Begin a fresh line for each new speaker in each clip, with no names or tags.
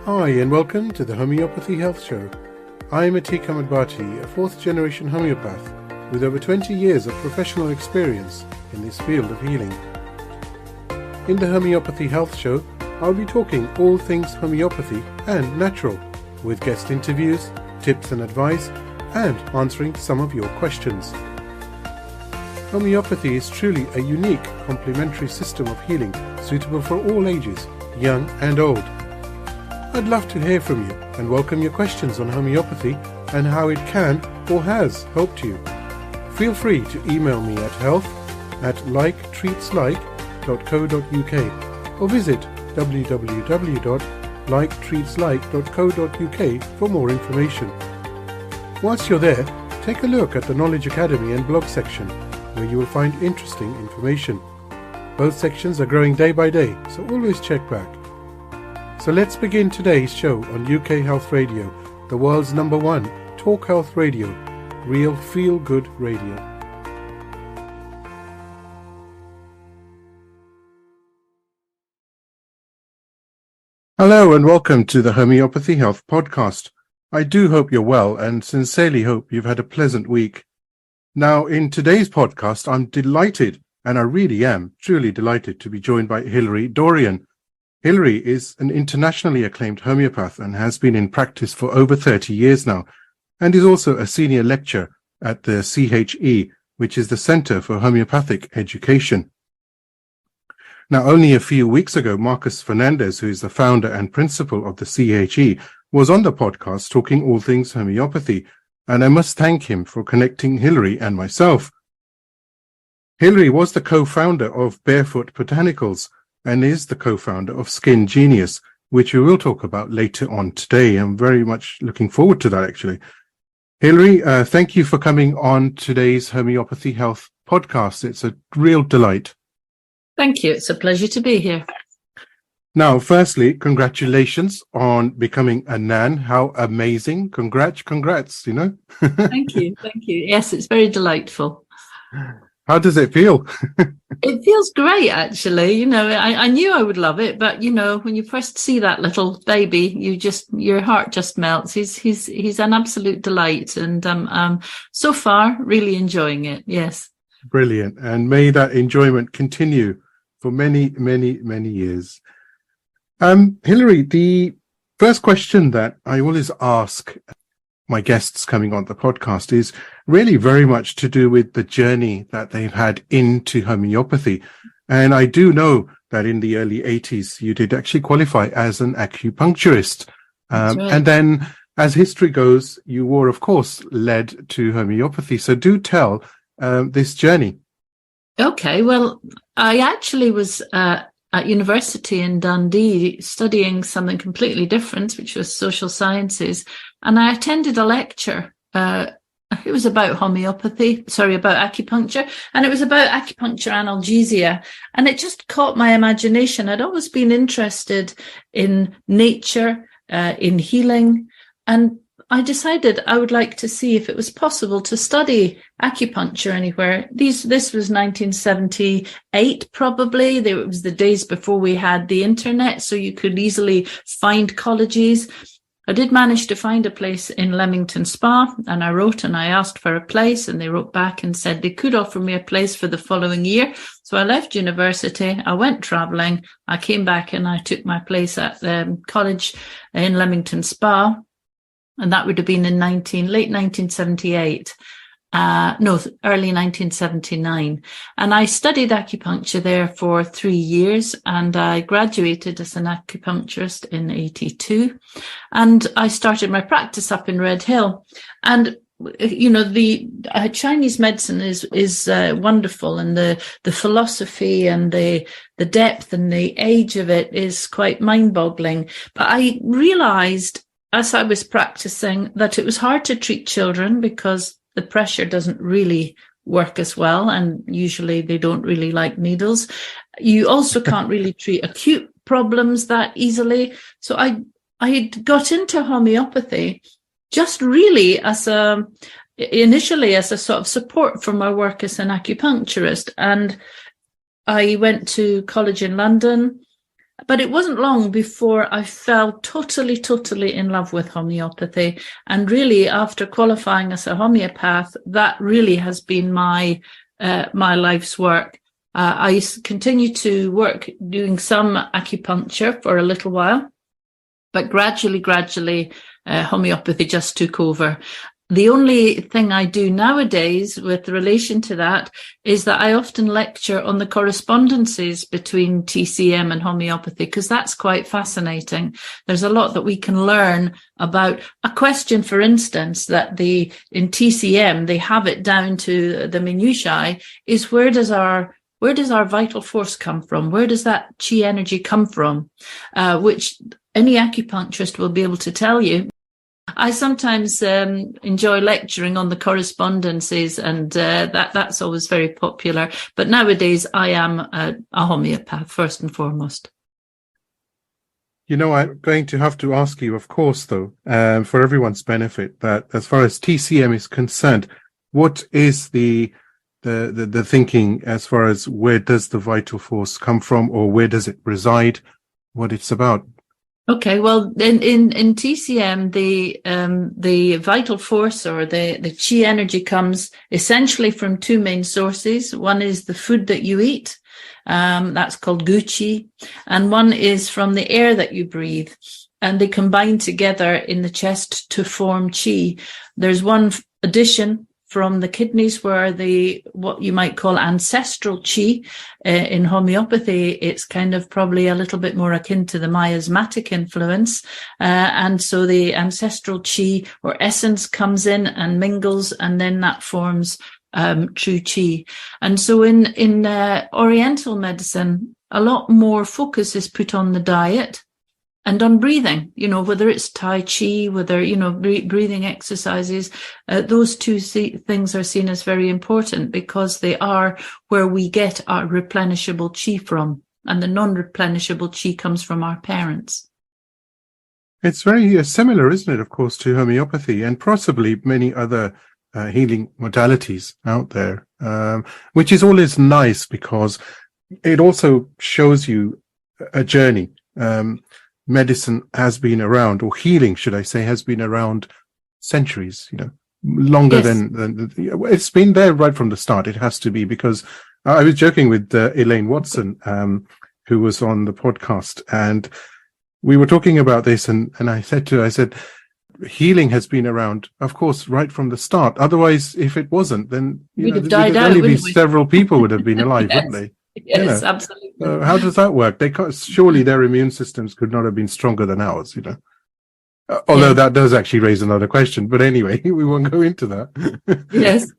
Hi and welcome to the Homeopathy Health Show. I'm Atiq Ahmad Bhatti, a fourth generation homeopath with over 20 years of professional experience in this field of healing. In the Homeopathy Health Show, I'll be talking all things homeopathy and natural, with guest interviews, tips and advice, and answering some of your questions. Homeopathy is truly a unique complementary system of healing suitable for all ages, young and old. I'd love to hear from you and welcome your questions on homeopathy and how it can or has helped you. Feel free to email me at health@liketreatslike.co.uk or visit www.liketreatslike.co.uk for more information. Whilst you're there, take a look at the Knowledge Academy and blog section, where you will find interesting information. Both sections are growing day by day, so always check back. So let's begin today's show on UK Health Radio, the world's #1 talk health radio, real feel-good radio. Hello and welcome to the Homeopathy Health Podcast. I do hope you're well and sincerely hope you've had a pleasant week. Now, in today's podcast, I'm delighted, and I really am truly delighted to be joined by Hilery Dorrian. Hilery is an internationally acclaimed homeopath and has been in practice for over 30 years now, and is also a senior lecturer at the CHE, which is the Centre for Homeopathic Education. Now, only a few weeks ago, Marcus Fernandez, who is the founder and principal of the CHE, was on the podcast talking all things homeopathy, and I must thank him for connecting Hilery and myself. Hilery was the co-founder of Barefoot Botanicals and is the co-founder of SkinGenius, which we will talk about later on today. I'm very much looking forward to that, actually. Hilery, thank you for coming on today's Homeopathy Health Podcast. It's a real delight.
Thank you. It's a pleasure to be here.
Now, congratulations on becoming a nan. How amazing. Congrats, you know.
Thank you. Yes, it's very delightful.
How does it feel?
It feels great, actually. You know, I knew I would love it, but you know, when you first see that little baby, your heart just melts. He's an absolute delight, and so far really enjoying it. Yes.
Brilliant, and may that enjoyment continue for many, many, many years. Hilery, the first question that I always ask my guests coming on the podcast is really very much to do with the journey that they've had into homeopathy. And I do know that in the early 80s, you did actually qualify as an acupuncturist.
That's right.
And then as history goes, you were, of course, led to homeopathy. So do tell this journey.
Okay. Well, I actually was at university in Dundee studying something completely different, which was social sciences. And I attended a lecture. It was about about acupuncture. And it was about acupuncture analgesia. And it just caught my imagination. I'd always been interested in nature, in healing. And I decided I would like to see if it was possible to study acupuncture anywhere. This was 1978, probably. It was the days before we had the internet, so you could easily find colleges. I did manage to find a place in Leamington Spa, and I wrote and I asked for a place, and they wrote back and said they could offer me a place for the following year. So I left university, I went travelling, I came back and I took my place at the college in Leamington Spa. And that would have been in late 1978. Early 1979. And I studied acupuncture there for 3 years, and I graduated as an acupuncturist in 82. And I started my practice up in Red Hill. And you know, the Chinese medicine is wonderful, and the philosophy and the depth and the age of it is quite mind-boggling. But I realized as I was practicing that it was hard to treat children because the pressure doesn't really work as well, and usually they don't really like needles. You also can't really treat acute problems that easily. So I got into homeopathy just really initially as a sort of support for my work as an acupuncturist. And I went to college in London. But it wasn't long before I fell totally in love with homeopathy. And really, after qualifying as a homeopath, that really has been my life's work. I continue to work doing some acupuncture for a little while, but gradually, homeopathy just took over. The only thing I do nowadays with relation to that is that I often lecture on the correspondences between TCM and homeopathy, because that's quite fascinating. There's a lot that we can learn about a question, for instance, that in TCM, they have it down to the minutiae, is where does our vital force come from? Where does that chi energy come from? Which any acupuncturist will be able to tell you. I sometimes enjoy lecturing on the correspondences, and that's always very popular. But nowadays, I am a homeopath, first and foremost.
You know, I'm going to have to ask you, of course, though, for everyone's benefit, that as far as TCM is concerned, what is the thinking as far as where does the vital force come from, or where does it reside, what it's about?
Okay, well, in TCM, the vital force, or the chi energy, comes essentially from two main sources. One is the food that you eat, that's called gu chi, and one is from the air that you breathe, and they combine together in the chest to form chi. There's one addition from the kidneys, where what you might call ancestral chi. In homeopathy, it's kind of probably a little bit more akin to the miasmatic influence. And so the ancestral chi or essence comes in and mingles, and then that forms true chi. And so in Oriental medicine, a lot more focus is put on the diet and on breathing, whether it's Tai Chi, whether, breathing exercises, those two things are seen as very important, because they are where we get our replenishable chi from. And the non-replenishable chi comes from our parents.
It's very similar, isn't it, of course, to homeopathy and possibly many other healing modalities out there, which is always nice, because it also shows you a journey. Medicine has been around, or healing, should I say, has been around centuries, longer than it's been there right from the start. It has to be, because I was joking with Elaine Watson, who was on the podcast, and we were talking about this, and I said to her, healing has been around, of course, right from the start. Otherwise, if it wasn't, then
we'd have died out,
only be several people would have been alive,
yes.
wouldn't they?
Yes, absolutely.
How does that work? Surely their immune systems could not have been stronger than ours, Although that does actually raise another question. But anyway, we won't go into that.
Yes.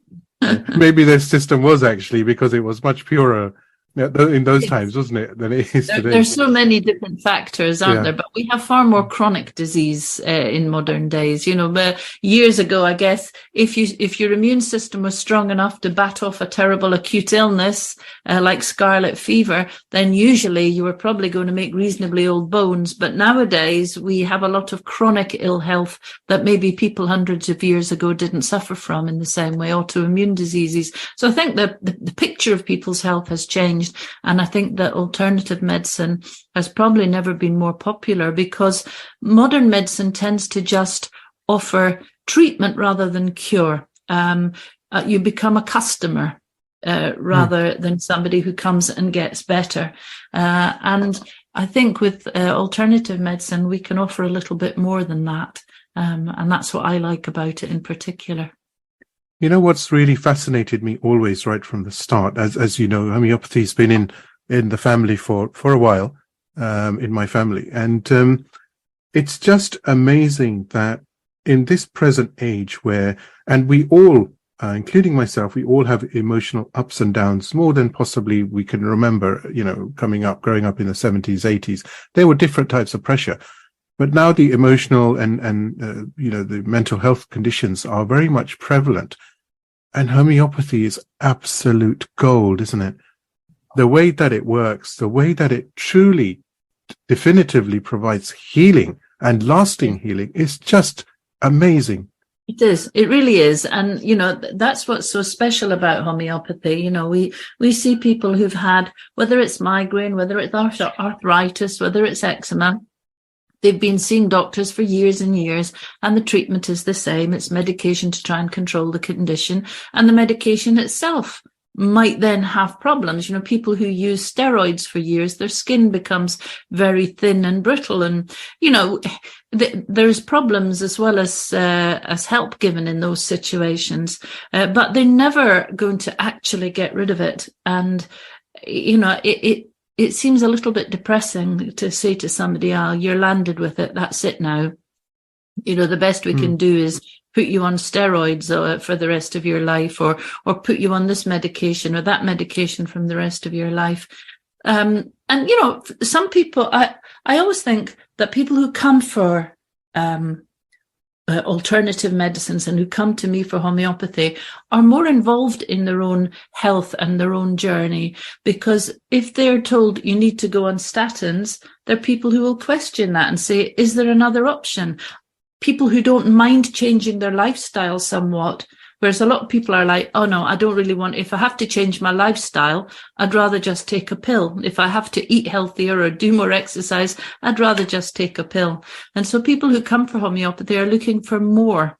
Maybe their system was actually, because it was much purer in those times, wasn't it, than it is today?
There's so many different factors, aren't there? But we have far more chronic disease in modern days. But years ago, I guess, if your immune system was strong enough to bat off a terrible acute illness like scarlet fever, then usually you were probably going to make reasonably old bones. But nowadays, we have a lot of chronic ill health that maybe people hundreds of years ago didn't suffer from in the same way, autoimmune diseases. So I think the picture of people's health has changed. And I think that alternative medicine has probably never been more popular, because modern medicine tends to just offer treatment rather than cure. You become a customer rather than somebody who comes and gets better. And I think with alternative medicine, we can offer a little bit more than that. And that's what I like about it in particular.
What's really fascinated me always right from the start, as you know, homeopathy's been in the family for a while, in my family. And it's just amazing that in this present age and we all, including myself, we all have emotional ups and downs, more than possibly we can remember, growing up in the 70s, 80s, there were different types of pressure. But now the emotional and the mental health conditions are very much prevalent. And homeopathy is absolute gold, isn't it? The way that it works, the way that it truly, definitively provides healing and lasting healing is just amazing.
It is. It really is. And, that's what's so special about homeopathy. We see people who've had, whether it's migraine, whether it's arthritis, whether it's eczema, they've been seeing doctors for years and years, and the treatment is the same. It's medication to try and control the condition. And the medication itself might then have problems. People who use steroids for years, their skin becomes very thin and brittle. And, there's problems as well as help given in those situations. But they're never going to actually get rid of it. And, it seems a little bit depressing to say to somebody, "Oh, you're landed with it. That's it now." The best we can do is put you on steroids for the rest of your life, or put you on this medication or that medication from the rest of your life. And some people, I always think that people who come for alternative medicines and who come to me for homeopathy are more involved in their own health and their own journey, because if they're told you need to go on statins, there are people who will question that and say, is there another option? People who don't mind changing their lifestyle somewhat, whereas a lot of people are like, oh no, I don't really want, if I have to change my lifestyle, I'd rather just take a pill. If I have to eat healthier or do more exercise, I'd rather just take a pill. And so people who come for homeopathy are looking for more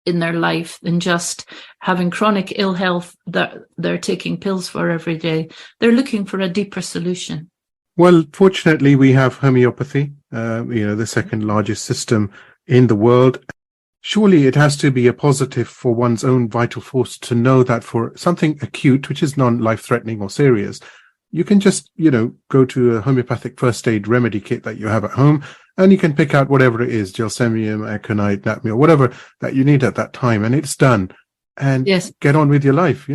in their life than just having chronic ill health that they're taking pills for every day. They're looking for a deeper solution.
Well, fortunately, we have homeopathy, the second largest system in the world. Surely it has to be a positive for one's own vital force to know that for something acute, which is non-life-threatening or serious, you can just, go to a homeopathic first aid remedy kit that you have at home, and you can pick out whatever it is, gelsemium, aconite, natmi, or whatever that you need at that time, and it's done. And get on with your life,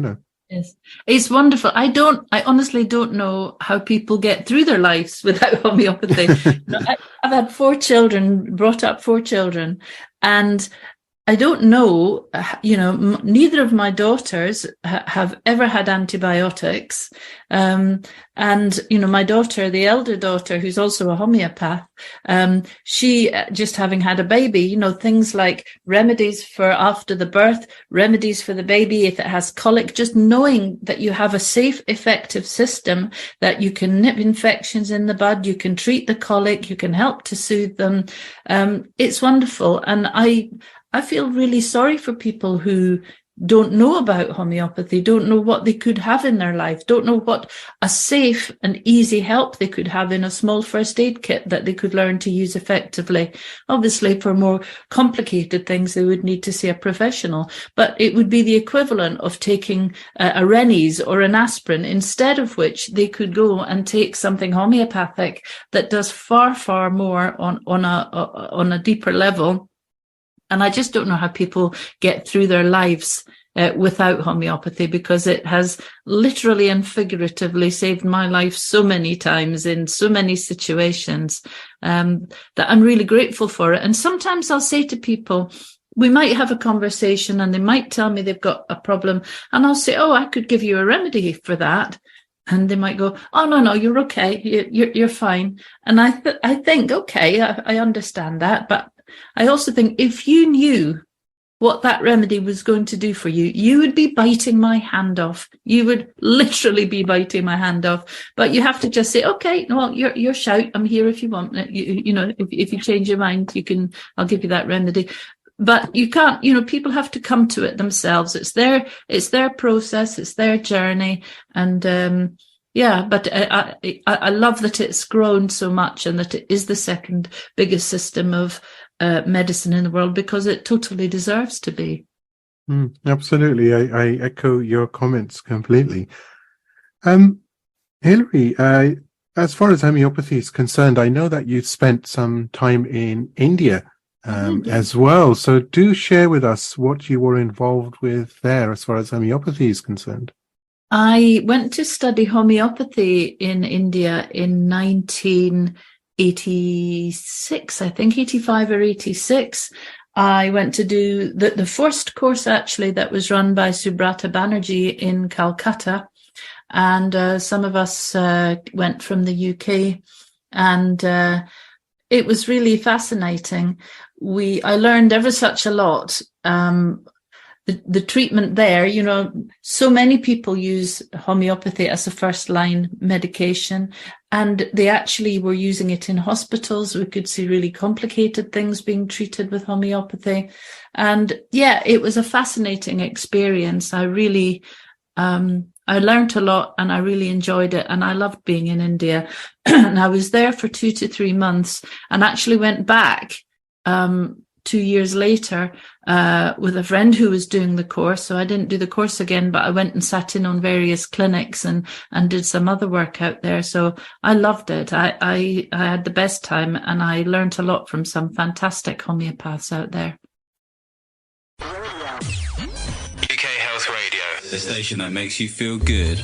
Yes, it's wonderful. I honestly don't know how people get through their lives without homeopathy. I've had 4 children, brought up 4 children, and I don't know, neither of my daughters have ever had antibiotics. And, my daughter, the elder daughter, who's also a homeopath, she just having had a baby, things like remedies for after the birth, remedies for the baby if it has colic, just knowing that you have a safe, effective system, that you can nip infections in the bud, you can treat the colic, you can help to soothe them. It's wonderful. And I feel really sorry for people who don't know about homeopathy, don't know what they could have in their life, don't know what a safe and easy help they could have in a small first aid kit that they could learn to use effectively. Obviously, for more complicated things, they would need to see a professional, but it would be the equivalent of taking a Rennies or an aspirin, instead of which they could go and take something homeopathic that does far, far more on a deeper level. And I just don't know how people get through their lives without homeopathy, because it has literally and figuratively saved my life so many times in so many situations that I'm really grateful for it. And sometimes I'll say to people, we might have a conversation and they might tell me they've got a problem, and I'll say, oh, I could give you a remedy for that. And they might go, oh, no, you're okay. You're fine. And I think, okay, I understand that. But I also think if you knew what that remedy was going to do for you, you would be biting my hand off. You would literally be biting my hand off. But you have to just say, okay, well, you're shout. I'm here if you want. If you change your mind, I'll give you that remedy. But you can't, people have to come to it themselves. It's their process. It's their journey. And, but I love that it's grown so much and that it is the second biggest system of medicine in the world, because it totally deserves to be.
Absolutely. I echo your comments completely. Hilery, as far as homeopathy is concerned, I know that you spent some time in India as well. So do share with us what you were involved with there as far as homeopathy is concerned.
I went to study homeopathy in India in 1986, I think 85 or 86. I went to do the first course actually that was run by Subrata Banerjee in Calcutta. And some of us went from the UK, and it was really fascinating. I learned ever such a lot. The treatment there, so many people use homeopathy as a first line medication, and they actually were using it in hospitals. We could see really complicated things being treated with homeopathy. And yeah, it was a fascinating experience. I really, I learned a lot and I really enjoyed it. And I loved being in India. And I was there for 2 to 3 months and actually went back 2 years later with a friend who was doing the course. So I didn't do the course again, but I went and sat in on various clinics and did some other work out there. So I loved it. I had the best time, and I learned a lot from some fantastic homeopaths out there.
UK Health Radio, the station that makes you feel good.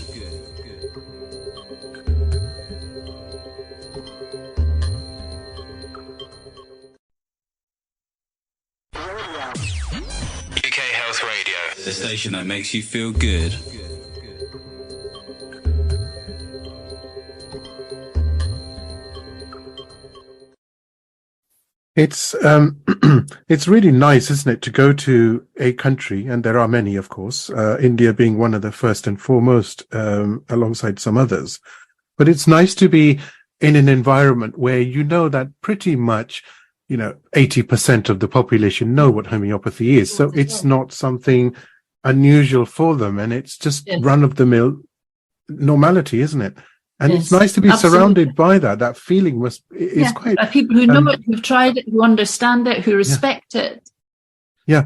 UK Health Radio, the station that makes you feel good.
It's it's really nice, isn't it, to go to a country, and there are many, of course, India being one of the first and foremost, alongside some others. But it's nice to be in an environment where you know that pretty much, 80% of the population know what homeopathy is. So it's not something unusual for them, and it's just run-of-the-mill normality, isn't it? And it's nice to be surrounded by that. That feeling is quite...
By people who know it, who've tried it, who understand it, who respect it.
Yeah.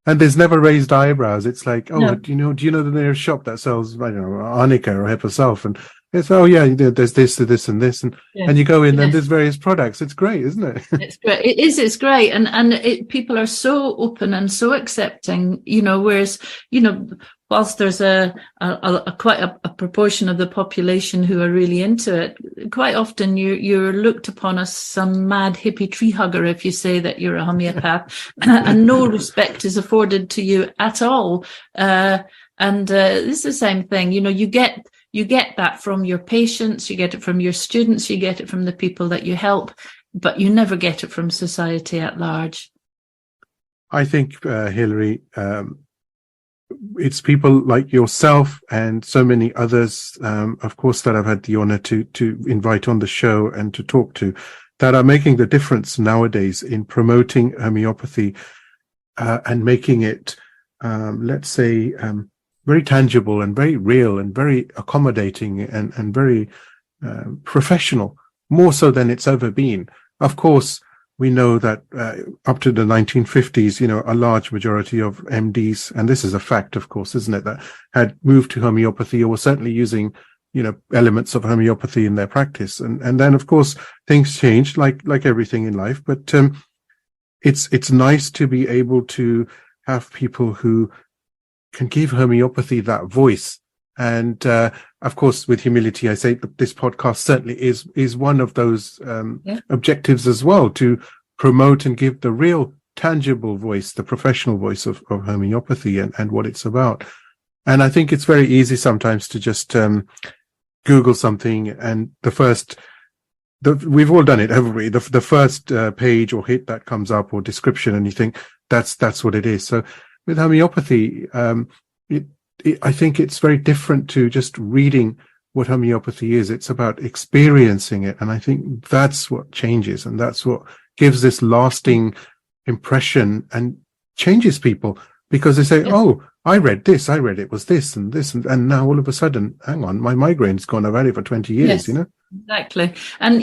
And there's never raised eyebrows. It's like, do you know the nearest shop that sells, I don't know, arnica or Heppaself? And it's, there's this, this, and this. And you go in and there's various products. It's great, isn't it?
It's great. It is. It's great. And people are so open and so accepting, whereas, whilst there's quite a proportion of the population who are really into it, quite often you're looked upon as some mad hippie tree hugger if you say that you're a homeopath, and no respect is afforded to you at all. And this is the same thing. You get that from your patients, you get it from your students, you get it from the people that you help, but you never get it from society at large.
I think, Hilery, it's people like yourself and so many others, of course, that I've had the honor to invite on the show and to talk to, that are making the difference nowadays in promoting homeopathy and making it, let's say, very tangible and very real and very accommodating and very professional, more so than it's ever been. Of course, we know that up to the 1950s, a large majority of MDs, and this is a fact, of course, isn't it, that had moved to homeopathy or were certainly using, elements of homeopathy in their practice. And then, of course, things changed like everything in life. But it's nice to be able to have people who can give homeopathy that voice. And of course, with humility, I say that this podcast certainly is one of those objectives as well, to promote and give the real tangible voice, the professional voice of homeopathy and what it's about. And I think it's very easy sometimes to just Google something, and we've all done it, haven't we? The first page or hit that comes up or description, and you think that's what it is. So with homeopathy, I think it's very different to just reading what homeopathy is. It's about experiencing it. And I think that's what changes, and that's what gives this lasting impression and changes people, because they say, oh, I read it was this and this. And now all of a sudden, hang on, my migraine's gone. I've had it for 20 years,
Exactly. And,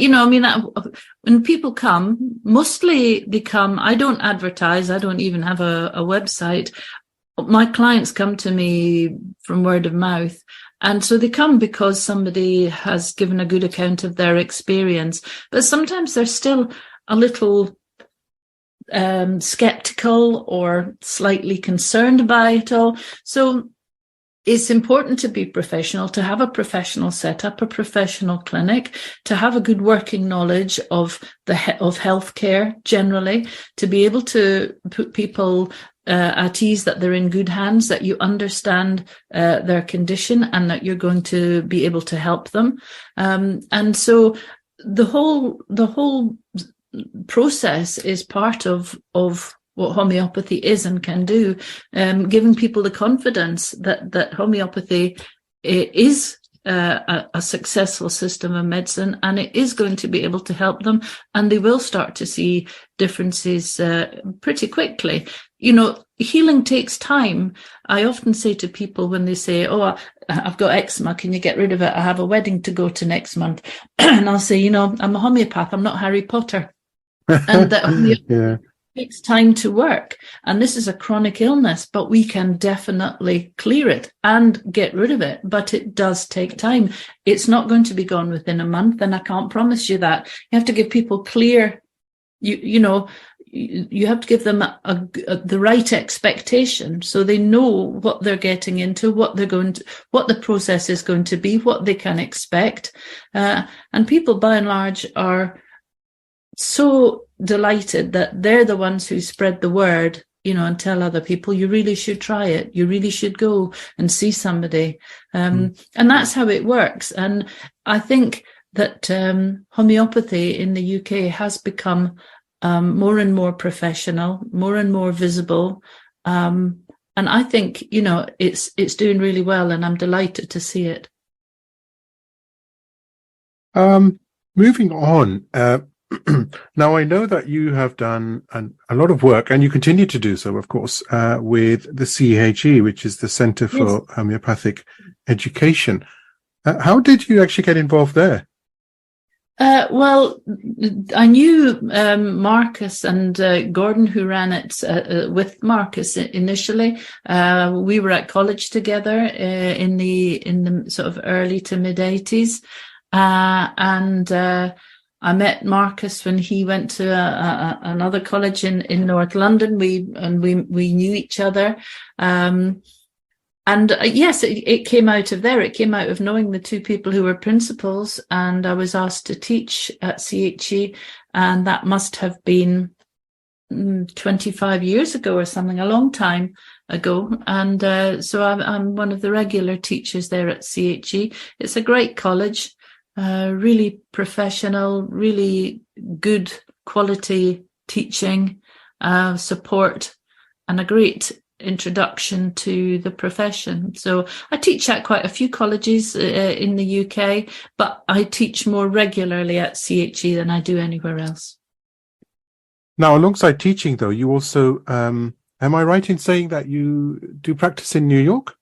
when people come, mostly they come, I don't advertise. I don't even have a website. My clients come to me from word of mouth. And so they come because somebody has given a good account of their experience. But sometimes they're still a little skeptical or slightly concerned by it all. So it's important to be professional, to have a professional setup, a professional clinic, to have a good working knowledge of healthcare generally, to be able to put people at ease that they're in good hands, that you understand their condition, and that you're going to be able to help them. And so the whole process is part of what homeopathy is and can do, giving people the confidence that homeopathy is a successful system of medicine, and it is going to be able to help them, and they will start to see differences pretty quickly. Healing takes time. I often say to people when they say, "Oh, I've got eczema, can you get rid of it? I have a wedding to go to next month." And I'll say, I'm a homeopath, I'm not Harry Potter. And that homeopathy takes time to work. And this is a chronic illness, but we can definitely clear it and get rid of it. But it does take time. It's not going to be gone within a month, and I can't promise you that. You have to give people clear, you have to give them the right expectation, so they know what they're getting into, what the process is going to be, what they can expect. And people, by and large, are so delighted that they're the ones who spread the word, and tell other people, you really should try it. You really should go and see somebody. And that's how it works. And I think that homeopathy in the UK has become more and more professional, more and more visible. And I think, it's doing really well, and I'm delighted to see it.
Moving on, now I know that you have done a lot of work, and you continue to do so, of course, with the CHE, which is the Centre for Homeopathic Education. How did you actually get involved there?
Well, I knew Marcus and Gordon, who ran it with Marcus initially. We were at college together in the sort of early to mid 80s, and I met Marcus when he went to another college in North London. We knew each other. And yes, it came out of there. It came out of knowing the two people who were principals, and I was asked to teach at CHE, and that must have been 25 years ago or something, a long time ago. And so I'm one of the regular teachers there at CHE. It's a great college, really professional, really good quality teaching, support, and a great introduction to the profession. So I teach at quite a few colleges in the UK, but I teach more regularly at CHE than I do anywhere else.
Now, alongside teaching, though, you also, am I right in saying that you do practice in New York?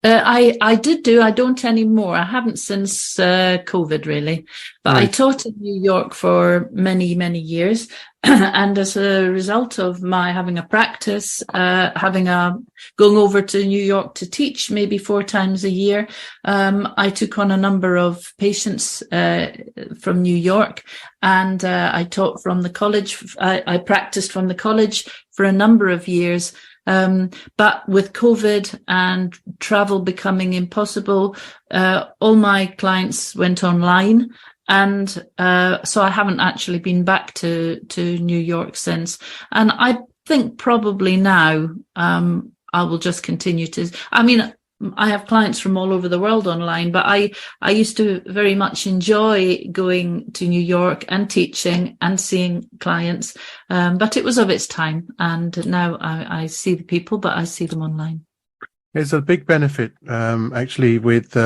I did do. I don't anymore. I haven't since COVID, really. But right. I taught in New York for many, many years. And as a result of my having a practice, going over to New York to teach maybe 4 times a year, I took on a number of patients from New York, and I taught from the college. I practiced from the college for a number of years. But with COVID and travel becoming impossible, all my clients went online. And so I haven't actually been back to New York since. And I think probably now I will just continue to. I mean, I have clients from all over the world online, but I used to very much enjoy going to New York and teaching and seeing clients. But it was of its time. And now I see the people, but I see them online.
There's a big benefit actually with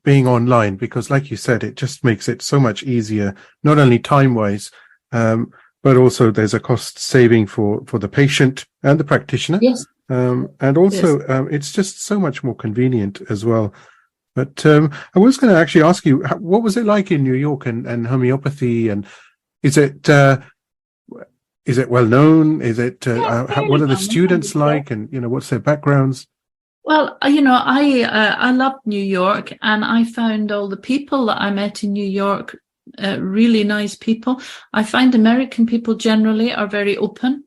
being online, because like you said, it just makes it so much easier, not only time-wise, but also there's a cost saving for the patient and the practitioner.
Yes.
And also it's just so much more convenient as well. But I was going to actually ask you, what was it like in New York and homeopathy? And is it well known? Is it what are the students like? And what's their backgrounds?
Well, I loved New York, and I found all the people that I met in New York really nice people. I find American people generally are very open.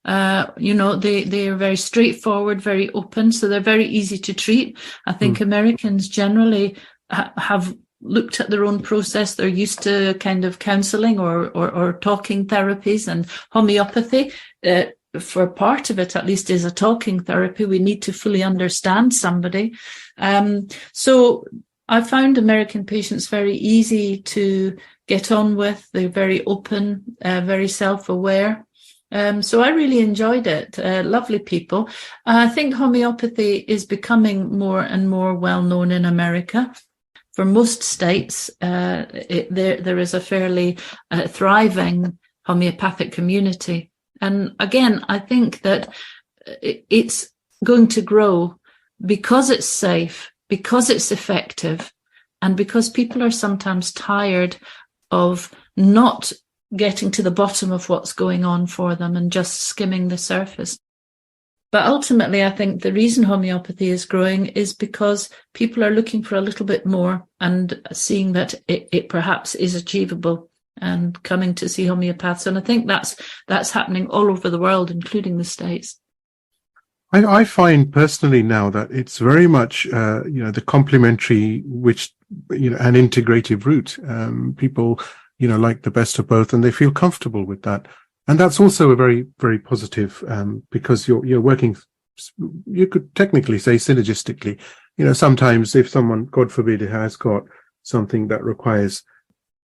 They are very straightforward, very open, so they're very easy to treat. I think Americans generally have looked at their own process. They're used to kind of counselling or talking therapies, and homeopathy. For part of it, at least, is a talking therapy. We need to fully understand somebody. So I found American patients very easy to get on with. They're very open, very self-aware. So I really enjoyed it. Lovely people. I think homeopathy is becoming more and more well known in America. For most states, there is a fairly thriving homeopathic community. And again, I think that it's going to grow because it's safe, because it's effective, and because people are sometimes tired of not getting to the bottom of what's going on for them and just skimming the surface. But ultimately, I think the reason homeopathy is growing is because people are looking for a little bit more and seeing that it perhaps is achievable and coming to see homeopaths. And I think that's happening all over the world, including the States.
I find personally now that it's very much, the complementary, and integrative route. People, like the best of both, and they feel comfortable with that. And that's also a very, very positive, because you're working, you could technically say synergistically. Sometimes if someone, God forbid, has got something that requires,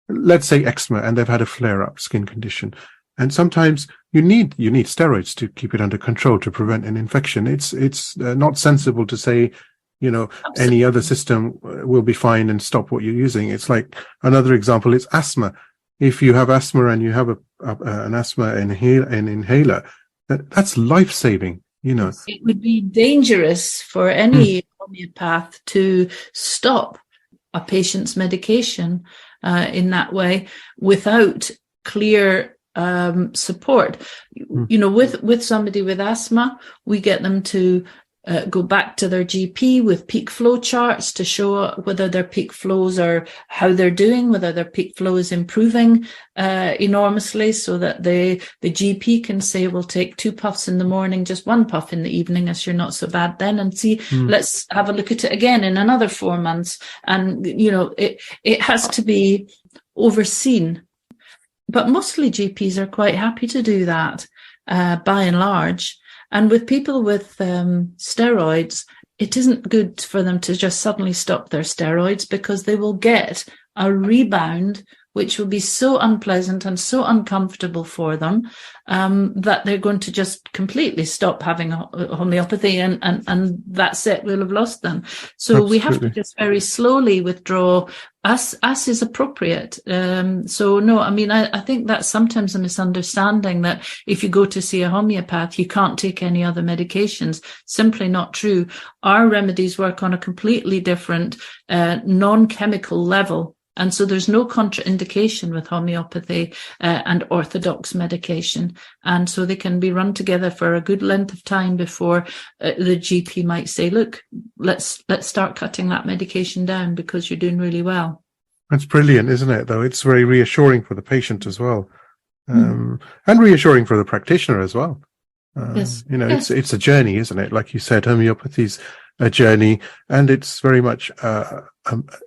let's say, eczema, and they've had a flare-up skin condition, and sometimes you need steroids to keep it under control to prevent an infection. It's not sensible to say,
Absolutely.
Any other system will be fine and stop what you're using. It's like another example is asthma. If you have asthma and you have an asthma inhaler, that's life-saving,
It would be dangerous for any homeopath to stop a patient's medication in that way without clear support. With somebody with asthma, we get them to go back to their GP with peak flow charts to show whether their peak flows are how they're doing, whether their peak flow is improving enormously, so that the GP can say, we'll take 2 puffs in the morning, just 1 puff in the evening, as you're not so bad then, and see, let's have a look at it again in another 4 months. And, it has to be overseen. But mostly GPs are quite happy to do that, by and large. And with people with steroids, it isn't good for them to just suddenly stop their steroids, because they will get a rebound, which will be so unpleasant and so uncomfortable for them that they're going to just completely stop having homeopathy, and that's it, we'll have lost them. So
Absolutely.
We have to just very slowly withdraw as is appropriate. So no, I think that's sometimes a misunderstanding, that if you go to see a homeopath, you can't take any other medications. Simply not true. Our remedies work on a completely different non-chemical level. And so there's no contraindication with homeopathy and orthodox medication. And so they can be run together for a good length of time before the GP might say, look, let's start cutting that medication down because you're doing really well.
That's brilliant, isn't it, though? It's very reassuring for the patient as well. And reassuring for the practitioner as well.
Yes.
It's a journey, isn't it? Like you said, homeopathy's a journey, and it's very much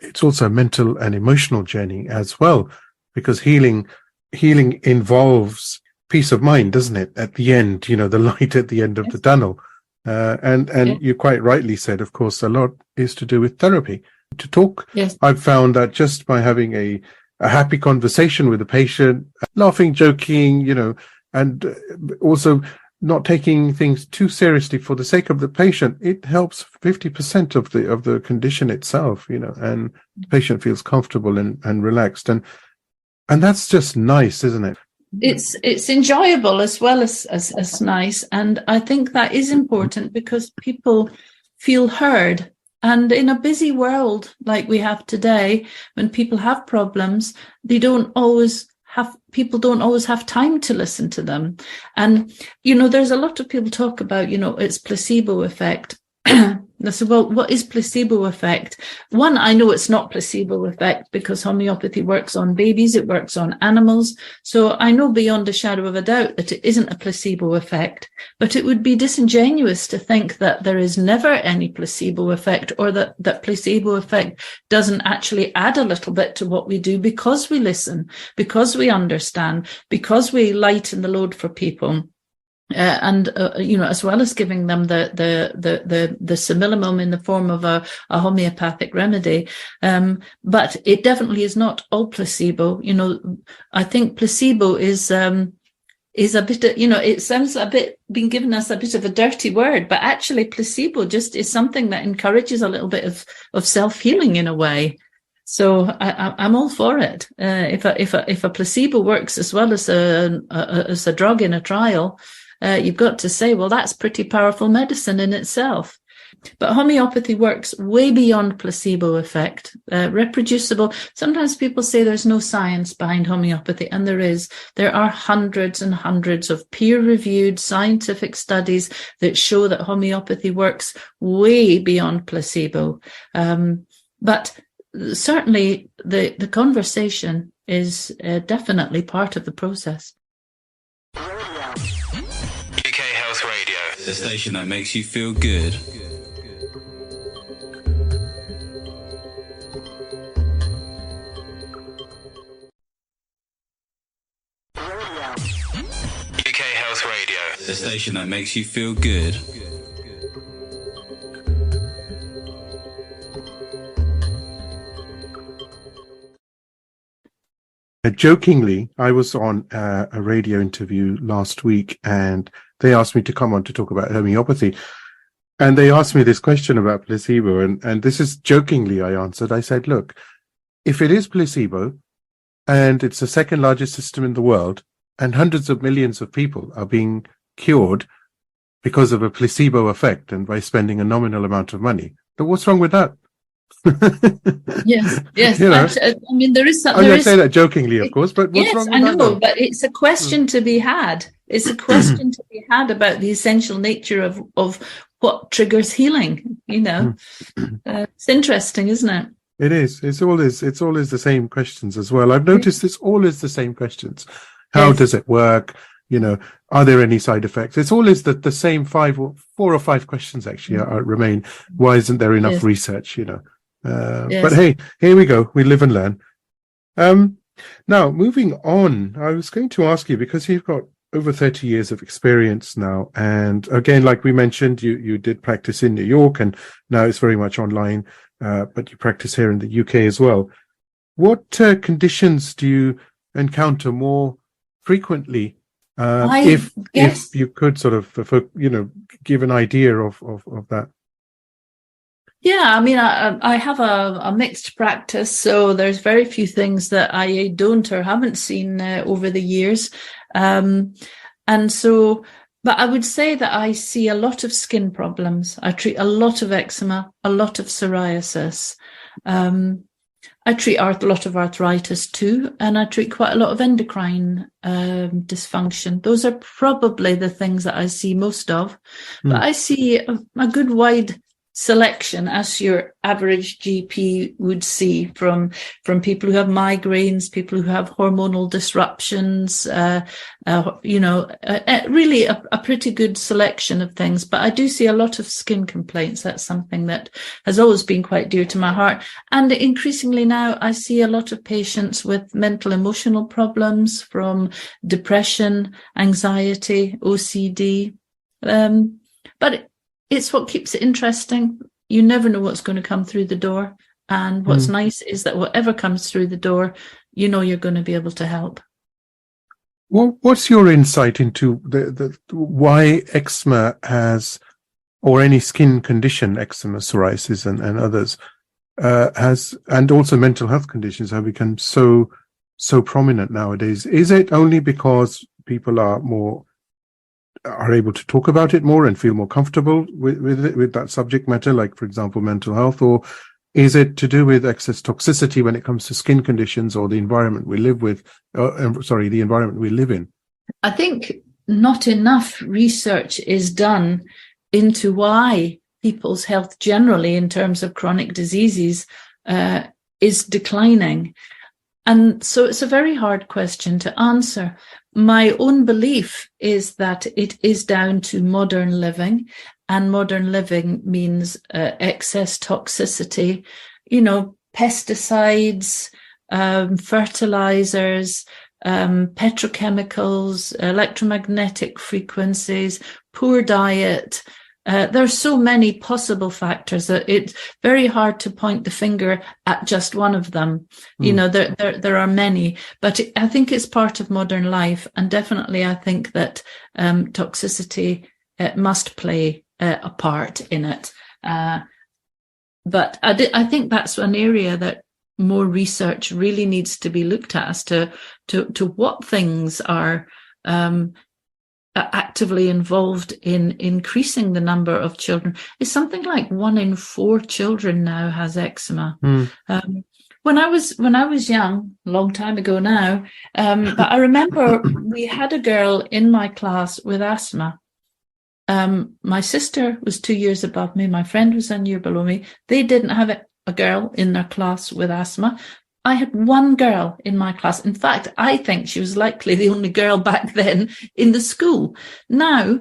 it's also a mental and emotional journey as well, because healing involves peace of mind, doesn't it? At the end, the light at the end of the tunnel. And you quite rightly said, of course, a lot is to do with therapy. To talk,
yes.
I've found that just by having a happy conversation with the patient, laughing, joking, and also not taking things too seriously for the sake of the patient, it helps 50% of the condition itself, and the patient feels comfortable and relaxed, and that's just nice, isn't it?
It's enjoyable as well as nice, and I think that is important because people feel heard. And in a busy world like we have today, when people have problems, people don't always have time to listen to them. And, there's a lot of people talk about, it's placebo effect. I said, well, what is placebo effect? One, I know it's not placebo effect because homeopathy works on babies, it works on animals. So I know beyond a shadow of a doubt that it isn't a placebo effect, but it would be disingenuous to think that there is never any placebo effect, or that placebo effect doesn't actually add a little bit to what we do, because we listen, because we understand, because we lighten the load for people. as well as giving them the similimum in the form of a homeopathic remedy. But it definitely is not all placebo. I think placebo is a bit, it sounds a bit, been given us a bit of a dirty word, but actually placebo just is something that encourages a little bit of self-healing in a way. So I'm all for it. If a placebo works as well as a drug in a trial, you've got to say, well, that's pretty powerful medicine in itself. But homeopathy works way beyond placebo effect, reproducible. Sometimes people say there's no science behind homeopathy, and there is. There are hundreds and hundreds of peer-reviewed scientific studies that show that homeopathy works way beyond placebo. But certainly the conversation is definitely part of the process.
UK Health Radio, the station that makes you feel good. UK Health Radio, the station that makes you feel good.
Jokingly, I was on a radio interview last week, and they asked me to come on to talk about homeopathy. And they asked me this question about placebo, and this is jokingly I answered. I said, look, if it is placebo, and it's the second largest system in the world, and hundreds of millions of people are being cured because of a placebo effect and by spending a nominal amount of money, then what's wrong with that?
Yes. I mean, there is
something. I say that jokingly, of course, but what's wrong with that? Yes, I know,
but it's a question to be had. It's a question to be had about the essential nature of what triggers healing. It's interesting, isn't it?
It is. It's always the same questions as well. I've noticed it's always the same questions. How does it work? Are there any side effects? It's always the same 4 or 5 questions actually remain. Why isn't there enough research? But hey, here we go. We live and learn. Now, moving on, I was going to ask you, because you've got over 30 years of experience now, and again, like we mentioned, you did practice in New York, and now it's very much online, but you practice here in the UK as well. What conditions do you encounter more frequently? If you could sort of, give an idea of that.
Yeah, I mean, I have a mixed practice, so there's very few things that I don't or haven't seen over the years. But I would say that I see a lot of skin problems. I treat a lot of eczema, a lot of psoriasis. I treat a lot of arthritis too, and I treat quite a lot of endocrine dysfunction. Those are probably the things that I see most of. But I see a good wide selection, as your average GP would see, from people who have migraines, people who have hormonal disruptions, really a pretty good selection of things. But I do see a lot of skin complaints. That's something that has always been quite dear to my heart. And increasingly now I see a lot of patients with mental emotional problems, from depression, anxiety, OCD. But it's what keeps it interesting. You never know what's going to come through the door. And what's nice is that whatever comes through the door, you're going to be able to help.
Well, what's your insight into the why eczema or any skin condition, eczema, psoriasis, and others, and also mental health conditions have become so prominent nowadays? Is it only because people are able to talk about it more and feel more comfortable with that subject matter, like, for example, mental health? Or is it to do with excess toxicity when it comes to skin conditions, or the environment we live in?
I think not enough research is done into why people's health generally, in terms of chronic diseases, is declining. And so it's a very hard question to answer. My own belief is that it is down to modern living, and modern living means excess toxicity, pesticides, fertilizers, petrochemicals, electromagnetic frequencies, poor diet. There are so many possible factors that it's very hard to point the finger at just one of them. You know, there are many, but I think it's part of modern life. And definitely I think that toxicity must play a part in it. But I think that's an area that more research really needs to be looked at as to what things are actively involved in increasing the number of children. It's something like 1 in 4 children now has eczema. When I was young, a long time ago now, but I remember we had a girl in my class with asthma. My sister was 2 years above me. My friend was a year below me. They didn't have a girl in their class with asthma. I had one girl in my class. In fact, I think she was likely the only girl back then in the school. Now,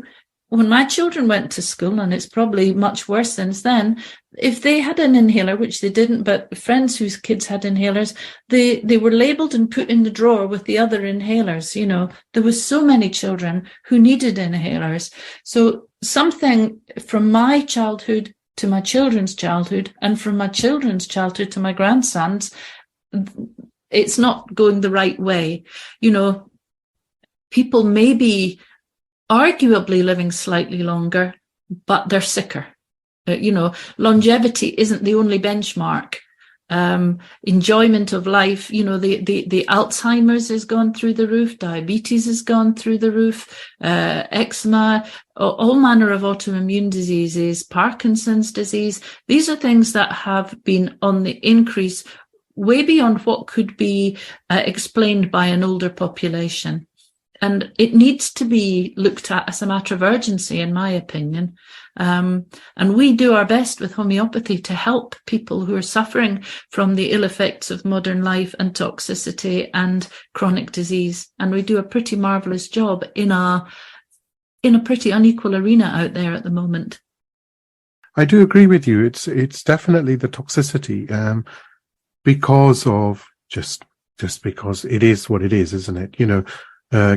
when my children went to school, and it's probably much worse since then, if they had an inhaler, which they didn't, but friends whose kids had inhalers, they were labelled and put in the drawer with the other inhalers. You know, there was so many children who needed inhalers. So something from my childhood to my children's childhood, and from my children's childhood to my grandsons, it's not going the right way. You know, people may be arguably living slightly longer, but they're sicker. You know, longevity isn't the only benchmark. Enjoyment of life, you know, the Alzheimer's has gone through the roof, diabetes has gone through the roof, eczema, all manner of autoimmune diseases, Parkinson's disease. These are things that have been on the increase way beyond what could be explained by an older population. And it needs to be looked at as a matter of urgency, in my opinion. And we do our best with homeopathy to help people who are suffering from the ill effects of modern life and toxicity and chronic disease. And we do a pretty marvellous job in a pretty unequal arena out there at the moment.
I do agree with you. It's definitely the toxicity, because of just because it is what it is, isn't it? You know,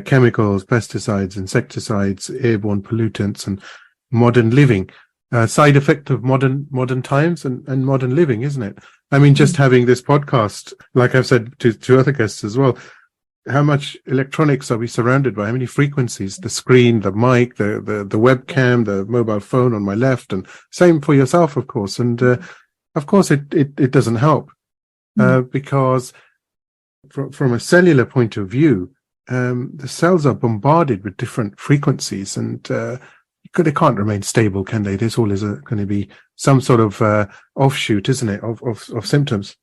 chemicals, pesticides, insecticides, airborne pollutants, and modern living, side effect of modern times and modern living, isn't it? I mean, just having this podcast, like I've said to other guests as well, how much electronics are we surrounded by? How many frequencies? The screen, the mic, the webcam, the mobile phone on my left, and same for yourself, of course. And of course, it doesn't help because from a cellular point of view, the cells are bombarded with different frequencies, and they can't remain stable, can they? There's always going to be some sort of offshoot, isn't it, of symptoms?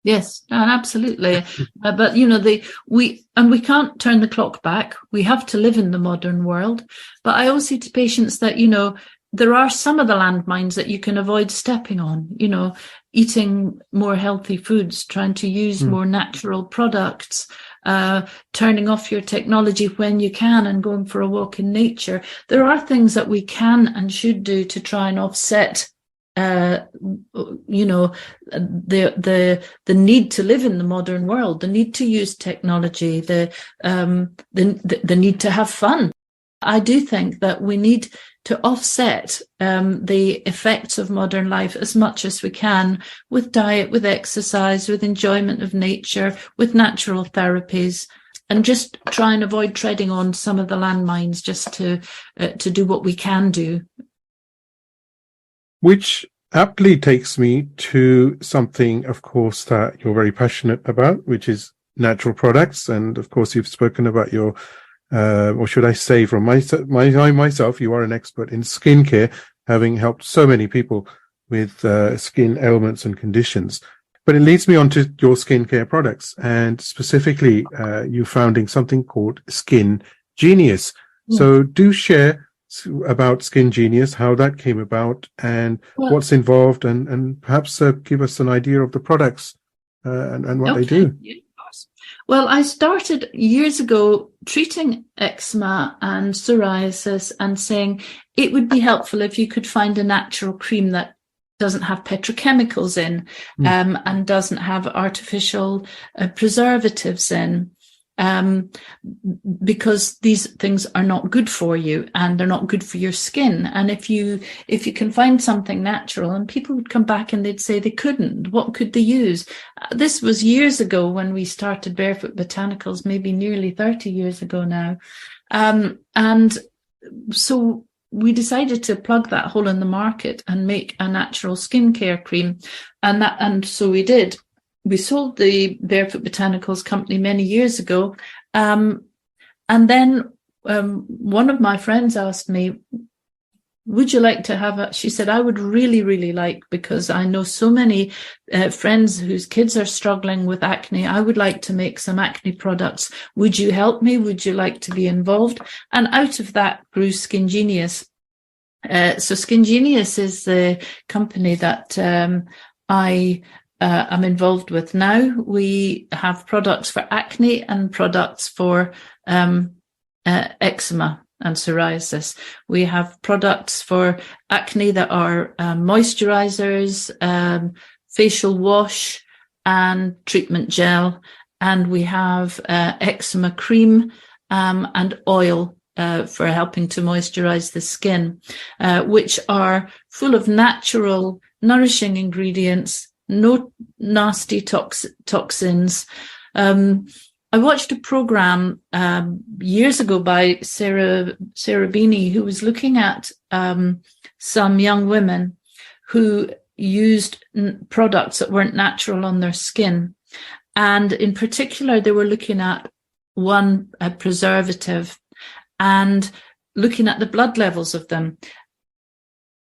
Yes, absolutely. But you know, we can't turn the clock back. We have to live in the modern world. But I always say to patients that, you know, there are some of the landmines that you can avoid stepping on. You know, eating more healthy foods, trying to use more natural products, turning off your technology when you can and going for a walk in nature. There are things that we can and should do to try and offset you know, the need to live in the modern world, the need to use technology, the need to have fun. I do think that we need to offset the effects of modern life as much as we can with diet, with exercise, with enjoyment of nature, with natural therapies, and just try and avoid treading on some of the landmines, just to do what we can do.
Which aptly takes me to something, of course, that you're very passionate about, which is natural products. And of course, you've spoken about your, or should I say, from myself, you are an expert in skincare, having helped so many people with skin ailments and conditions. But it leads me on to your skincare products, and specifically, you founding something called SkinGenius.
Yeah.
So do share about SkinGenius, how that came about, and what's involved, and perhaps give us an idea of the products and what they do.
Yeah, of course. Well, I started years ago treating eczema and psoriasis and saying it would be helpful if you could find a natural cream that doesn't have petrochemicals in and doesn't have artificial preservatives in. because these things are not good for you and they're not good for your skin. And if you can find something natural, and people would come back and they'd say they couldn't, what could they use? This was years ago when we started Barefoot Botanicals, maybe nearly 30 years ago now. And so we decided to plug that hole in the market and make a natural skincare cream. And so we did. We sold the Barefoot Botanicals company many years ago. And then one of my friends asked me, would you like to have she said, I would really, really like, because I know so many friends whose kids are struggling with acne. I would like to make some acne products. Would you help me? Would you like to be involved? And out of that grew SkinGenius. So SkinGenius is the company that I am involved with now. We have products for acne and products for eczema and psoriasis. We have products for acne that are moisturizers, facial wash and treatment gel. And we have eczema cream and oil for helping to moisturize the skin, which are full of natural, nourishing ingredients, no nasty toxins. I watched a program years ago by Sarah Beanie, who was looking at some young women who used products that weren't natural on their skin. And in particular, they were looking at one preservative and looking at the blood levels of them.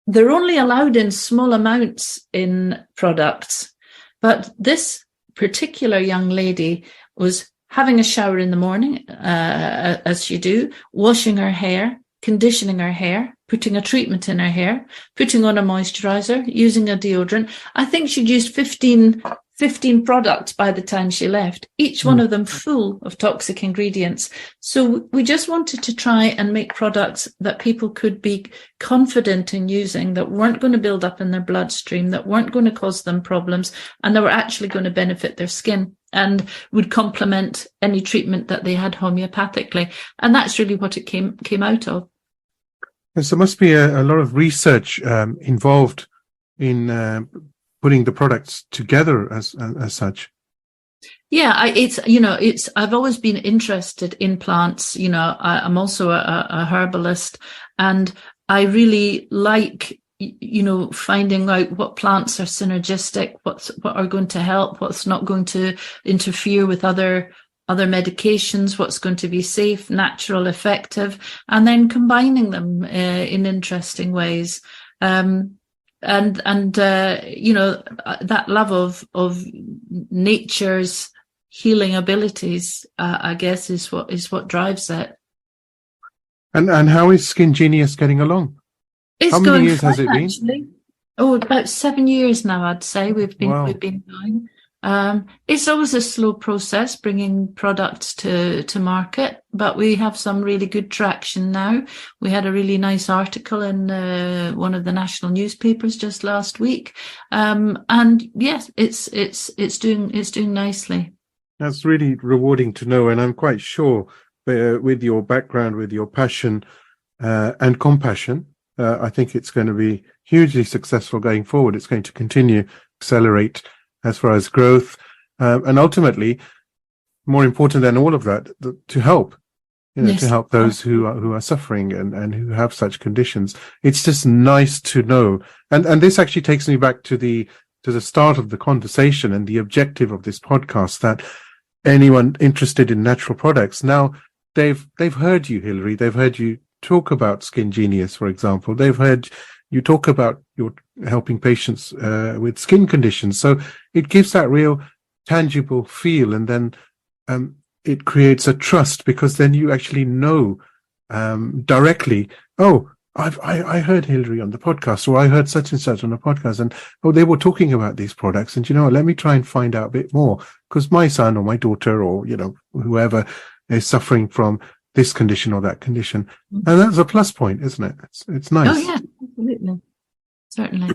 They're only allowed in small amounts in products, but this particular young lady was having a shower in the morning, as you do, washing her hair, conditioning her hair, putting a treatment in her hair, putting on a moisturizer, using a deodorant. I think she'd used 15 products by the time she left, each one of them full of toxic ingredients. So we just wanted to try and make products that people could be confident in using, that weren't going to build up in their bloodstream, that weren't going to cause them problems, and that were actually going to benefit their skin and would complement any treatment that they had homeopathically. And that's really what it came out of.
Yes, there must be a lot of research involved in putting the products together as such.
Yeah, I've always been interested in plants. I'm also a herbalist, and I really like, finding out what plants are synergistic, what are going to help, what's not going to interfere with other medications, what's going to be safe, natural, effective, and then combining them in interesting ways. And that love of nature's healing abilities, I guess, is what drives it.
And how is SkinGenius getting along?
It's
how many
going
years
fine,
has it been?
actually. Oh, about 7 years now, I'd say we've been going. It's always a slow process bringing products to market, but we have some really good traction now. We had a really nice article in one of the national newspapers just last week, and yes, it's doing nicely.
That's really rewarding to know, and I'm quite sure with your background, with your passion and compassion, I think it's going to be hugely successful going forward. It's going to continue to accelerate as far as growth, and ultimately, more important than all of that, to help,
Yes,
to help those who are suffering and who have such conditions. It's just nice to know, and this actually takes me back to the start of the conversation and the objective of this podcast, that anyone interested in natural products, now they've heard you, Hilery. They've heard you talk about SkinGenius, for example. They've heard you talk about your helping patients with skin conditions. So it gives that real tangible feel, and then it creates a trust, because then you actually know directly, oh, I heard Hilery on the podcast, or I heard such and such on a podcast, and they were talking about these products, and let me try and find out a bit more, because my son or my daughter or whoever is suffering from this condition or that condition. And that's a plus point, isn't it? It's nice.
Oh yeah, absolutely, certainly.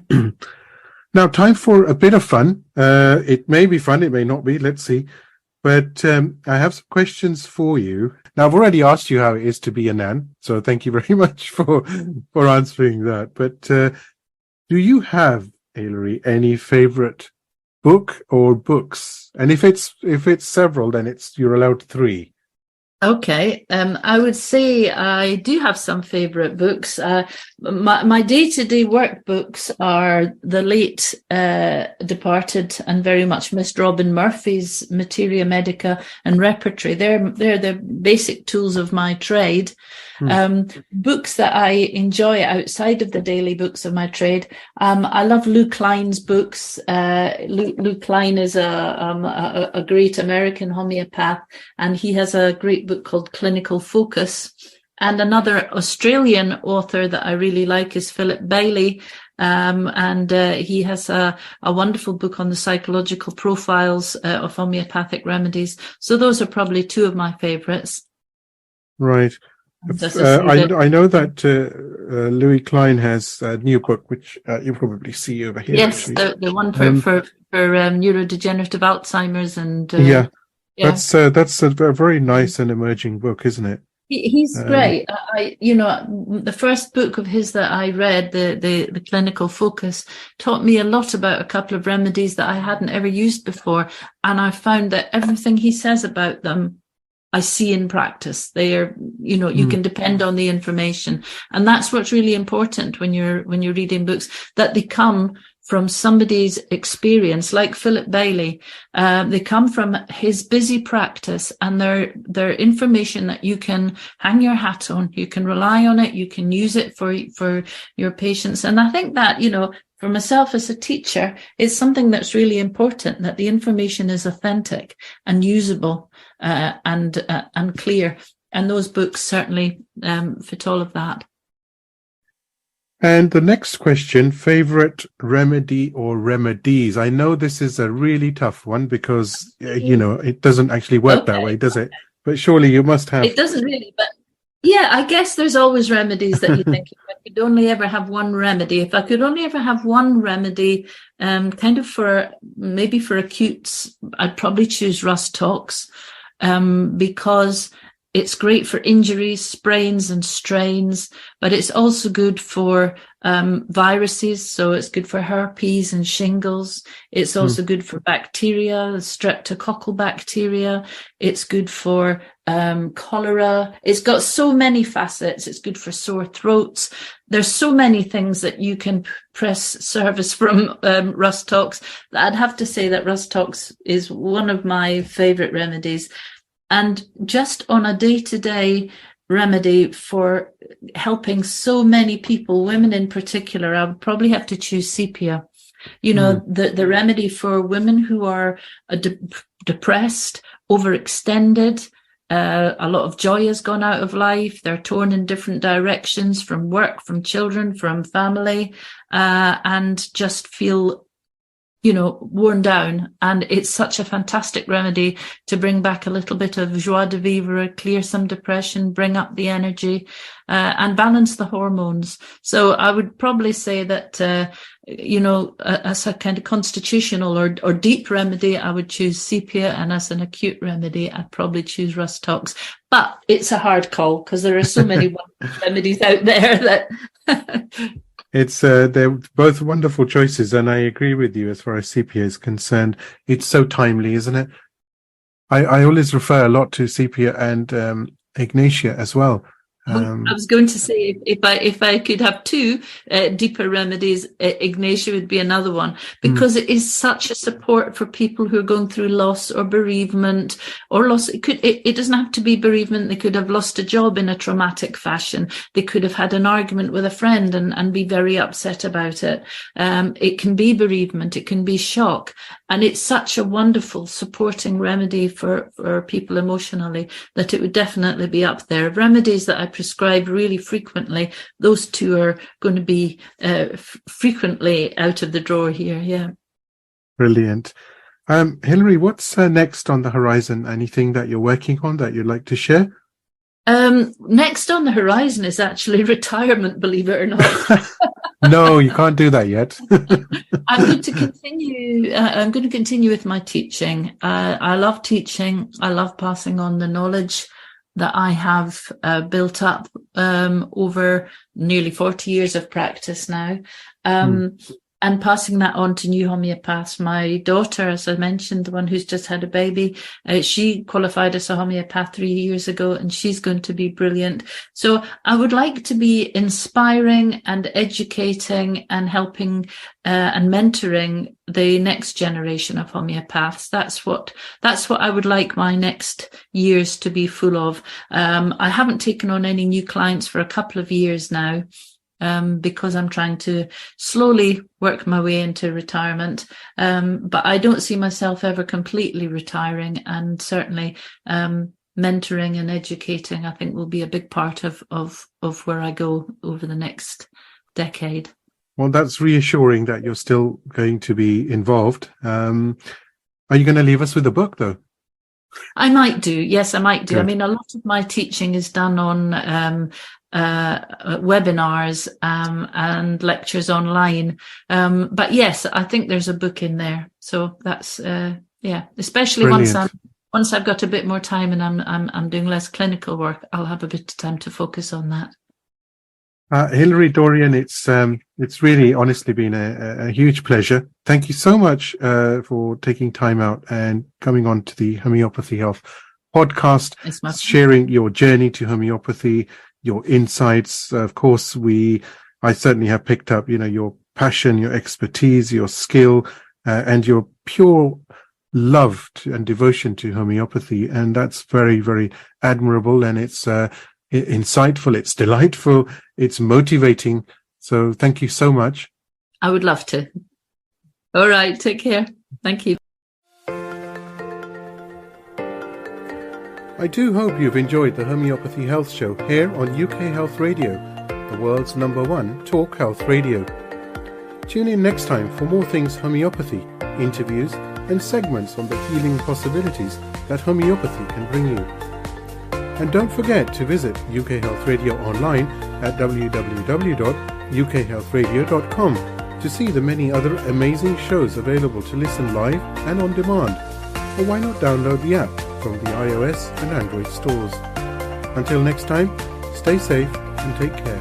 Now, time for a bit of fun. It may be fun, it may not be. Let's see. But I have some questions for you. Now, I've already asked you how it is to be a nan, so thank you very much for answering that. But do you have, Hilery, any favorite book or books? And if it's several, then you're allowed 3.
Okay, I would say I do have some favourite books. My day-to-day work books are the late departed and very much missed Robin Murphy's Materia Medica and Repertory. They're the basic tools of my trade. Books that I enjoy outside of the daily books of my trade. I love Lou Klein's books. Lou Klein is a great American homeopath, and he has a great book called Clinical Focus. And another Australian author that I really like is Philip Bailey. And he has a wonderful book on the psychological profiles of homeopathic remedies. So those are probably 2 of my favourites.
Right. I know that Louis Klein has a new book, which you'll probably see over here.
Yes, the one for neurodegenerative Alzheimer's and
that's a very nice and emerging book, isn't it?
He's great. The first book of his that I read, the Clinical Focus, taught me a lot about a couple of remedies that I hadn't ever used before, and I found that everything he says about them I see in practice. They are, you can depend on the information. And that's what's really important when you're reading books, that they come from somebody's experience, like Philip Bailey. They come from his busy practice, and they're information that you can hang your hat on. You can rely on it. You can use it for your patients. And I think that, for myself as a teacher, it's something that's really important, that the information is authentic and usable and clear. And those books certainly fit all of that.
And the next question, favorite remedy or remedies? I know this is a really tough one because, it doesn't actually work that way, does it? But surely you must have.
It doesn't really, but yeah, I guess there's always remedies that you think, if I could only ever have one remedy, kind of maybe for acutes, I'd probably choose Rust Tox, because it's great for injuries, sprains and strains, but it's also good for viruses. So it's good for herpes and shingles. It's also good for bacteria, streptococcal bacteria. It's good for cholera. It's got so many facets. It's good for sore throats. There's so many things that you can press service from Rust Tox. I'd have to say that Rust Tox is one of my favorite remedies. And just on a day-to-day remedy for helping so many people, women in particular, I would probably have to choose sepia. The remedy for women who are depressed, overextended, a lot of joy has gone out of life. They're torn in different directions from work, from children, from family, and just feel worn down. And it's such a fantastic remedy to bring back a little bit of joie de vivre, clear some depression, bring up the energy, and balance the hormones. So I would probably say that, as a kind of constitutional or deep remedy, I would choose sepia. And as an acute remedy, I'd probably choose Rust Tox. But it's a hard call because there are so many remedies out there that...
It's they're both wonderful choices, and I agree with you as far as sepia is concerned. It's so timely, isn't it? I always refer a lot to sepia and ignatia as well.
I was going to say, if I could have 2 deeper remedies, ignatia would be another one, because it is such a support for people who are going through loss or bereavement or loss. It doesn't have to be bereavement. They could have lost a job in a traumatic fashion. They could have had an argument with a friend and be very upset about it. It can be bereavement. It can be shock. And it's such a wonderful supporting remedy for people emotionally that it would definitely be up there. Remedies that I prescribe really frequently, those 2 are going to be frequently out of the drawer here. Yeah.
Brilliant. Hilery, what's next on the horizon? Anything that you're working on that you'd like to share?
Next on the horizon is actually retirement, believe it or not.
No, you can't do that yet.
I'm going to continue. I'm going to continue with my teaching. I love teaching. I love passing on the knowledge that I have built up over nearly 40 years of practice now. And passing that on to new homeopaths. My daughter, as I mentioned, the one who's just had a baby, she qualified as a homeopath 3 years ago, and she's going to be brilliant. So I would like to be inspiring and educating and helping and mentoring the next generation of homeopaths. That's what I would like my next years to be full of. I haven't taken on any new clients for a couple of years now. Because I'm trying to slowly work my way into retirement. But I don't see myself ever completely retiring, and certainly mentoring and educating, I think, will be a big part of where I go over the next decade.
Well, that's reassuring that you're still going to be involved. Are you going to leave us with a book, though?
I might do. Yes, I might do.
Good.
I mean, a lot of my teaching is done on webinars and lectures online. But yes, I think there's a book in there. So that's especially
Brilliant.
once I've got a bit more time and I'm doing less clinical work, I'll have a bit of time to focus on that.
Hilery Dorrian, it's really honestly been a huge pleasure. Thank you so much for taking time out and coming on to the Homeopathy Health podcast, sharing your journey to homeopathy, your insights. Of course, I certainly have picked up, your passion, your expertise, your skill, and your pure love and devotion to homeopathy. And that's very, very admirable. And it's insightful, it's delightful, it's motivating. So thank you so much.
I would love to. All right, take care. Thank you.
I do hope you've enjoyed the Homeopathy Health Show here on UK Health Radio, the world's #1 talk health radio. Tune in next time for more things homeopathy, interviews and segments on the healing possibilities that homeopathy can bring you. And don't forget to visit UK Health Radio online at www.ukhealthradio.com to see the many other amazing shows available to listen live and on demand. Or why not download the app from the iOS and Android stores. Until next time, stay safe and take care.